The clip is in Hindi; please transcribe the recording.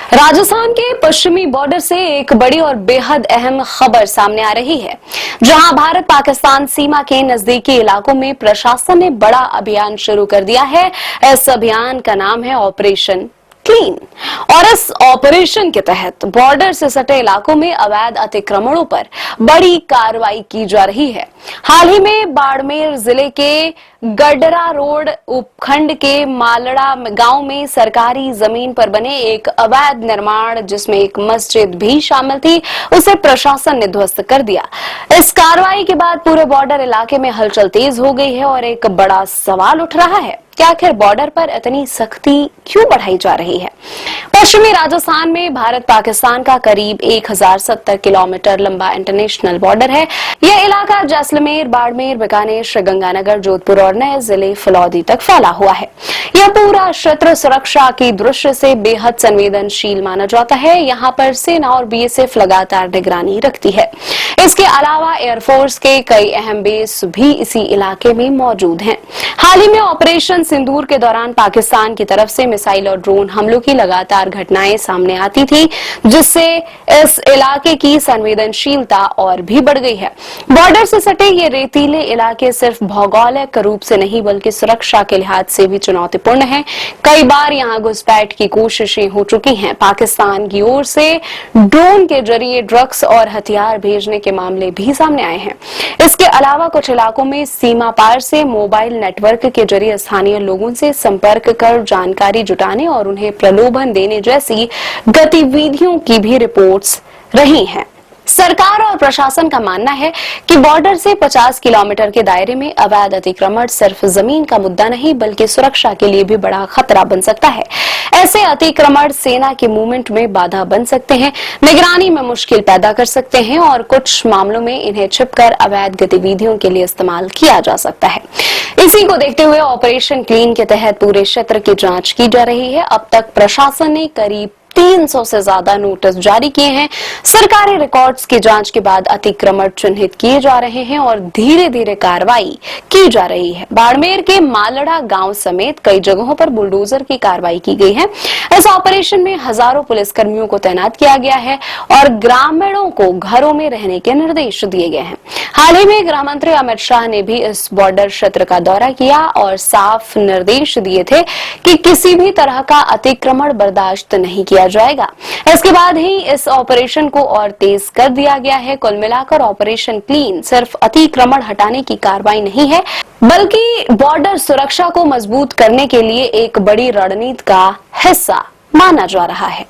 राजस्थान के पश्चिमी बॉर्डर से एक बड़ी और बेहद अहम खबर सामने आ रही है, जहां भारत पाकिस्तान सीमा के नजदीकी इलाकों में प्रशासन ने बड़ा अभियान शुरू कर दिया है। इस अभियान का नाम है ऑपरेशन क्लीन और इस ऑपरेशन के तहत बॉर्डर से सटे इलाकों में अवैध अतिक्रमणों पर बड़ी कार्रवाई की जा रही है। हाल ही में बाड़मेर जिले के गडरा रोड उपखंड के मालड़ा गांव में सरकारी जमीन पर बने एक अवैध निर्माण, जिसमें एक मस्जिद भी शामिल थी, उसे प्रशासन ने ध्वस्त कर दिया। इस कार्रवाई के बाद पूरे बॉर्डर इलाके में हलचल तेज हो गई है और एक बड़ा सवाल उठ रहा है कि आखिर बॉर्डर पर इतनी सख्ती क्यों बढ़ाई जा रही है। पश्चिमी राजस्थान में भारत पाकिस्तान का करीब 1070 किलोमीटर लंबा इंटरनेशनल बॉर्डर है। यह इलाका जैसलमेर, बाड़मेर, बीकानेर, श्रीगंगानगर, जोधपुर और नए जिले फलौदी तक फैला हुआ है। यह पूरा क्षेत्र सुरक्षा की दृष्टि से बेहद संवेदनशील माना जाता है। यहाँ पर सेना और बीएसएफ लगातार निगरानी रखती है। इसके अलावा एयरफोर्स के कई अहम बेस भी इसी इलाके में मौजूद हैं। हाल ही में ऑपरेशन सिंदूर के दौरान पाकिस्तान की तरफ से मिसाइल और ड्रोन हमलों की लगातार घटनाएं सामने आती थी, जिससे इस इलाके की संवेदनशीलता और भी बढ़ गई है। बॉर्डर से सटे ये रेतीले इलाके सिर्फ भौगोलिक रूप से नहीं बल्कि सुरक्षा के लिहाज से भी चुनौतीपूर्ण है। कई बार यहाँ घुसपैठ की कोशिशें हो चुकी हैं। पाकिस्तान की ओर से ड्रोन के जरिए ड्रग्स और हथियार भेजने के मामले भी सामने आए हैं। इसके अलावा कुछ इलाकों में सीमा पार से मोबाइल नेटवर्क के जरिए स्थानीय लोगों से संपर्क कर जानकारी जुटाने और उन्हें प्रलोभन देने जैसी गतिविधियों की भी रिपोर्ट्स रही हैं। सरकार और प्रशासन का मानना है कि बॉर्डर से 50 किलोमीटर के दायरे में अवैध अतिक्रमण सिर्फ जमीन का मुद्दा नहीं बल्कि सुरक्षा के लिए भी बड़ा खतरा बन सकता है। ऐसे अतिक्रमण सेना के मूवमेंट में बाधा बन सकते हैं, निगरानी में मुश्किल पैदा कर सकते हैं और कुछ मामलों में इन्हें छिपकर अवैध गतिविधियों के लिए इस्तेमाल किया जा सकता है। इसी को देखते हुए ऑपरेशन क्लीन के तहत पूरे क्षेत्र की जांच की जा रही है। अब तक प्रशासन ने करीब 300 से ज्यादा नोटिस जारी किए हैं। सरकारी रिकॉर्ड्स की जांच के बाद अतिक्रमण चिन्हित किए जा रहे हैं और धीरे धीरे कार्रवाई की जा रही है। बाड़मेर के मालड़ा गांव समेत कई जगहों पर बुलडोजर की कार्रवाई की गई है। इस ऑपरेशन में हजारों पुलिसकर्मियों को तैनात किया गया है और ग्रामीणों को घरों में रहने के निर्देश दिए गए हैं। हाल ही में गृह मंत्री अमित शाह ने भी इस बॉर्डर क्षेत्र का दौरा किया और साफ निर्देश दिए थे कि किसी भी तरह का अतिक्रमण बर्दाश्त नहीं किया जाएगा। इसके बाद ही इस ऑपरेशन को और तेज कर दिया गया है। कुल मिलाकर ऑपरेशन क्लीन सिर्फ अतिक्रमण हटाने की कार्रवाई नहीं है बल्कि बॉर्डर सुरक्षा को मजबूत करने के लिए एक बड़ी रणनीति का हिस्सा माना जा रहा है।